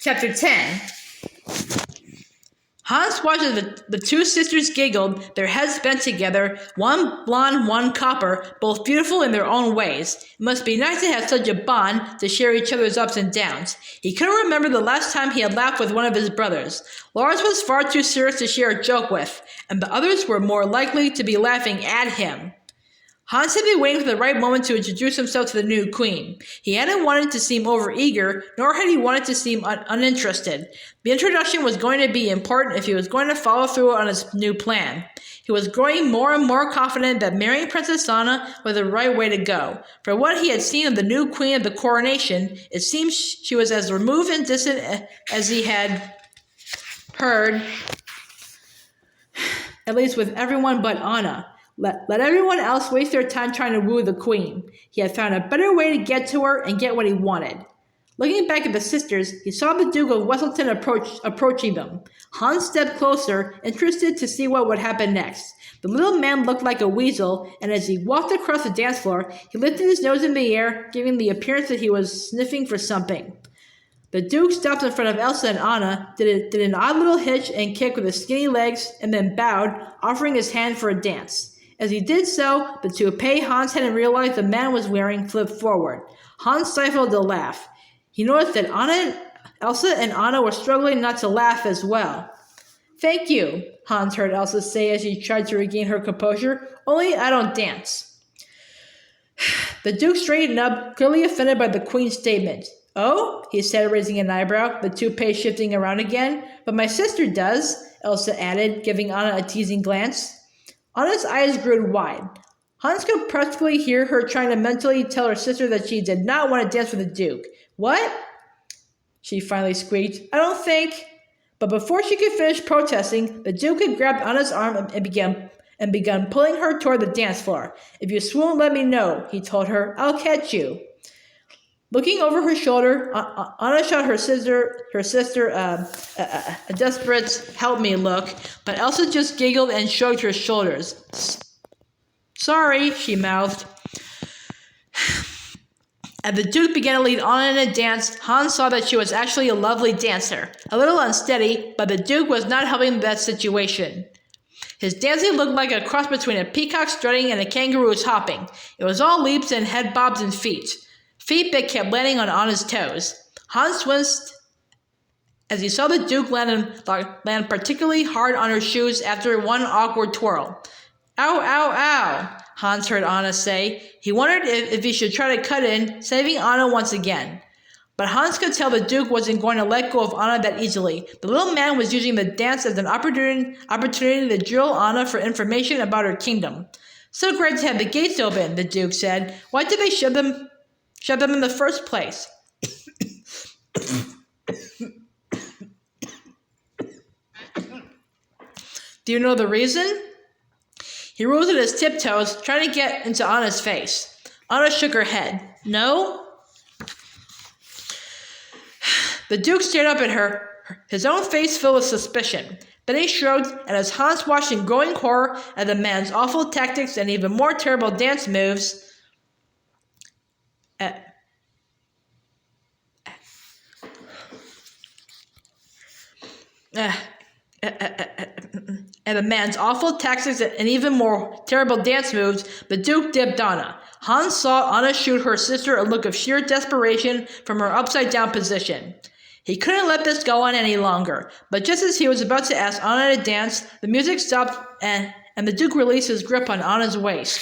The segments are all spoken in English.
Chapter 10. Hans watched as the two sisters giggled, their heads bent together, one blonde, one copper, both beautiful in their own ways. It must be nice to have such a bond to share each other's ups and downs. He couldn't remember the last time he had laughed with one of his brothers. Lars was far too serious to share a joke with, and the others were more likely to be laughing at him. Hans had been waiting for the right moment to introduce himself to the new queen. He hadn't wanted to seem overeager, nor had he wanted to seem uninterested. The introduction was going to be important if he was going to follow through on his new plan. He was growing more and more confident that marrying Princess Anna was the right way to go. For what he had seen of the new queen of the coronation, it seemed she was as removed and distant as he had heard, at least with everyone but Anna. Let everyone else waste their time trying to woo the queen. He had found a better way to get to her and get what he wanted. Looking back at the sisters, he saw the Duke of Wesselton approaching them. Hans stepped closer, interested to see what would happen next. The little man looked like a weasel, and as he walked across the dance floor, he lifted his nose in the air, giving the appearance that he was sniffing for something. The Duke stopped in front of Elsa and Anna, did an odd little hitch and kick with his skinny legs, and then bowed, offering his hand for a dance. As he did so, the toupee Hans hadn't realized the man was wearing flipped forward. Hans stifled a laugh. He noticed that Elsa and Anna were struggling not to laugh as well. "Thank you," Hans heard Elsa say as she tried to regain her composure. "Only I don't dance." The Duke straightened up, clearly offended by the Queen's statement. "Oh?" he said, raising an eyebrow, the toupee shifting around again. "But my sister does," Elsa added, giving Anna a teasing glance. Anna's eyes grew wide. Hans could practically hear her trying to mentally tell her sister that she did not want to dance with the Duke. "What?" she finally squeaked. "I don't think..." But before she could finish protesting, the Duke had grabbed Anna's arm and begun pulling her toward the dance floor. "If you swoon, let me know," he told her. "I'll catch you." Looking over her shoulder, Anna shot her sister a desperate "help me" look, but Elsa just giggled and shrugged her shoulders. "Sorry," she mouthed. As the Duke began to lead Anna in a dance, Hans saw that she was actually a lovely dancer. A little unsteady, but the Duke was not helping that situation. His dancing looked like a cross between a peacock strutting and a kangaroo's hopping. It was all leaps and head bobs and feet that kept landing on Anna's toes. Hans winced as he saw the Duke land particularly hard on her shoes after one awkward twirl. "Ow, ow, ow," Hans heard Anna say. He wondered if he should try to cut in, saving Anna once again. But Hans could tell the Duke wasn't going to let go of Anna that easily. The little man was using the dance as an opportunity to drill Anna for information about her kingdom. "So great to have the gates open," the Duke said. "Why did they shut them in the first place?" "Do you know the reason?" He rose at his tiptoes, trying to get into Anna's face. Anna shook her head. "No?" The Duke stared up at her, his own face filled with suspicion. Then he shrugged, and as Hans watched in growing horror at the man's awful tactics and even more terrible dance moves, the Duke dipped Anna. Hans saw Anna shoot her sister a look of sheer desperation from her upside-down position. He couldn't let this go on any longer, but just as he was about to ask Anna to dance, the music stopped and the Duke released his grip on Anna's waist.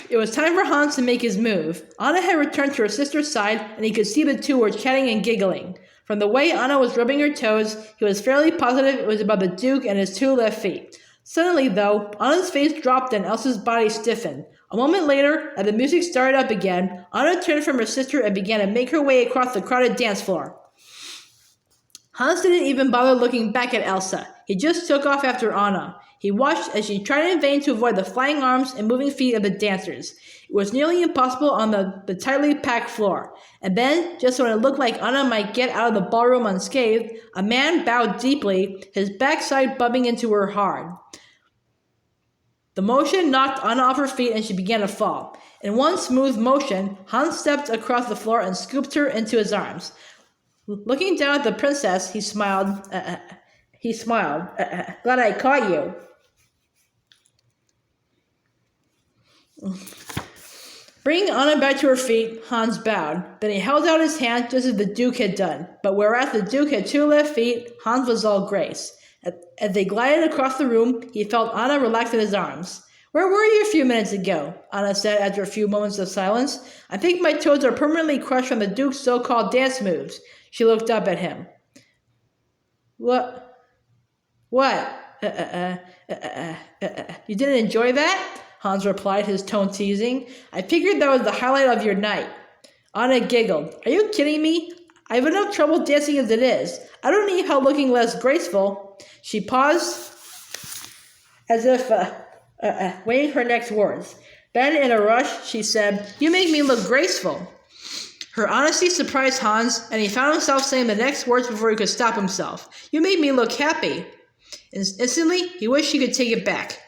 It was time for Hans to make his move. Anna had returned to her sister's side, and he could see the two were chatting and giggling. From the way Anna was rubbing her toes, he was fairly positive it was about the Duke and his two left feet. Suddenly, though, Anna's face dropped and Elsa's body stiffened. A moment later, as the music started up again, Anna turned from her sister and began to make her way across the crowded dance floor. Hans didn't even bother looking back at Elsa. He just took off after Anna. He watched as she tried in vain to avoid the flying arms and moving feet of the dancers. It was nearly impossible on the tightly packed floor. And then, just when it looked like Anna might get out of the ballroom unscathed, a man bowed deeply, his backside bumping into her hard. The motion knocked Anna off her feet and she began to fall. In one smooth motion, Hans stepped across the floor and scooped her into his arms. Looking down at the princess, he smiled. Glad I caught you. Bringing Anna back to her feet, Hans bowed. Then he held out his hand just as the Duke had done. But whereas the Duke had 2 left feet, Hans was all grace. As they glided across the room, he felt Anna relax in his arms. "Where were you a few minutes ago?" Anna said after a few moments of silence. "I think my toes are permanently crushed from the Duke's so-called dance moves." She looked up at him. What? You didn't enjoy that?" Hans replied, his tone teasing. "I figured that was the highlight of your night." Anna giggled. "Are you kidding me? I have enough trouble dancing as it is. I don't need help looking less graceful." She paused as if waiting for her next words. Then in a rush, she said, "You make me look graceful." Her honesty surprised Hans, and he found himself saying the next words before he could stop himself. "You made me look happy." Instantly, he wished he could take it back.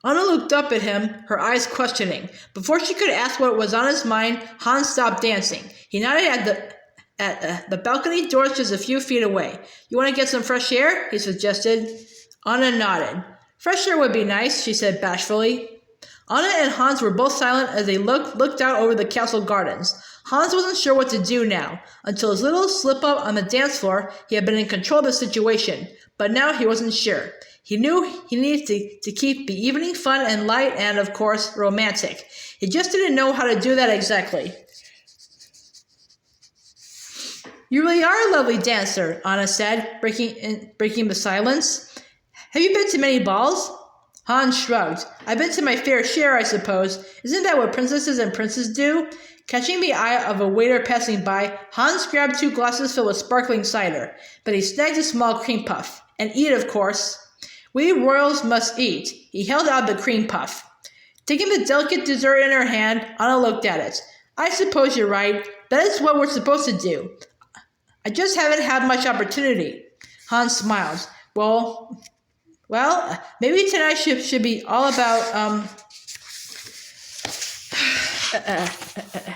Anna looked up at him, her eyes questioning. Before she could ask what was on his mind, Hans stopped dancing. He nodded at the balcony doors just a few feet away. "You want to get some fresh air?" he suggested. Anna nodded. "Fresh air would be nice," she said bashfully. Anna and Hans were both silent as they looked out over the castle gardens. Hans wasn't sure what to do now. Until his little slip-up on the dance floor, he had been in control of the situation. But now he wasn't sure. He knew he needed to keep the evening fun and light and, of course, romantic. He just didn't know how to do that exactly. "You really are a lovely dancer," Anna said, breaking the silence. "Have you been to many balls?" Hans shrugged. "I've been to my fair share, I suppose. Isn't that what princesses and princes do?" Catching the eye of a waiter passing by, Hans grabbed 2 glasses filled with sparkling cider, but he snagged a small cream puff. "And eat, of course." "We royals must eat." He held out the cream puff. Taking the delicate dessert in her hand, Anna looked at it. "I suppose you're right. That is what we're supposed to do. I just haven't had much opportunity." Hans smiled. Well, maybe tonight should be all about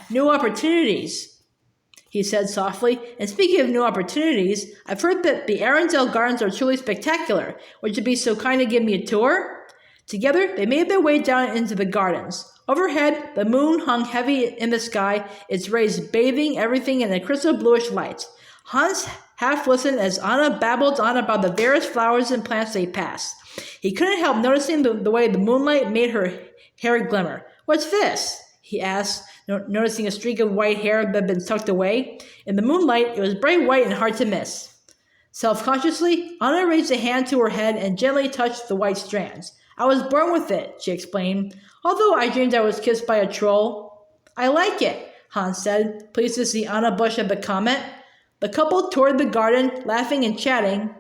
new opportunities, he said softly. "And speaking of new opportunities, I've heard that the Arendelle gardens are truly spectacular. Would you be so kind to give me a tour?" Together, they made their way down into the gardens. Overhead, the moon hung heavy in the sky, its rays bathing everything in a crystal bluish light. Hans half listened as Anna babbled on about the various flowers and plants they passed. He couldn't help noticing the way the moonlight made her hair glimmer. "What's this?" he asked, noticing a streak of white hair that had been tucked away. In the moonlight, it was bright white and hard to miss. Self-consciously, Anna raised a hand to her head and gently touched the white strands. "I was born with it," she explained, "although I dreamed I was kissed by a troll." "I like it," Hans said, pleased to see Anna blush at the comment. The couple toured the garden, laughing and chatting,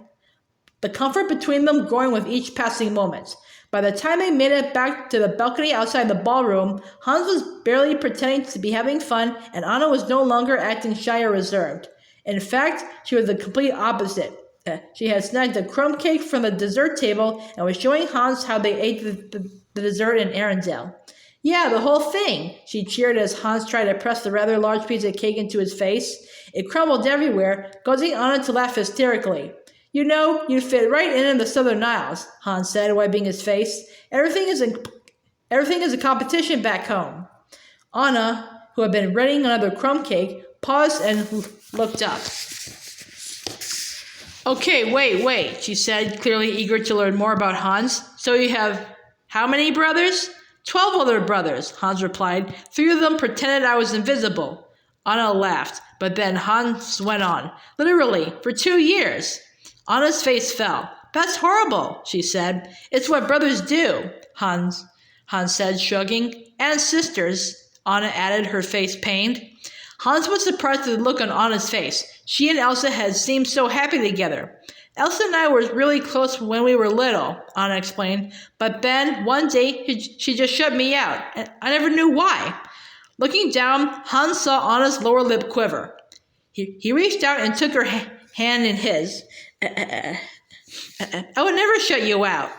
the comfort between them growing with each passing moment. By the time they made it back to the balcony outside the ballroom, Hans was barely pretending to be having fun, and Anna was no longer acting shy or reserved. In fact, she was the complete opposite. She had snagged a crumb cake from the dessert table and was showing Hans how they ate the dessert in Arendelle. "Yeah, the whole thing," she cheered as Hans tried to press the rather large piece of cake into his face. It crumbled everywhere, causing Anna to laugh hysterically. "You know, you'd fit right in the Southern Isles," Hans said, wiping his face. Everything is a competition back home." Anna, who had been readying another crumb cake, paused and looked up. "Okay, wait," she said, clearly eager to learn more about Hans. "So you have how many brothers?" 12 other brothers, Hans replied. 3 of them pretended I was invisible." Anna laughed, but then Hans went on. "Literally, for 2 years." Anna's face fell. "That's horrible," she said. "It's what brothers do," Hans said, shrugging. "And sisters," Anna added, her face pained. Hans was surprised at the look on Anna's face. She and Elsa had seemed so happy together. "Elsa and I were really close when we were little," Anna explained. "But then, one day, she just shut me out. And I never knew why." Looking down, Hans saw Anna's lower lip quiver. He reached out and took her hand in his. "I would never shut you out."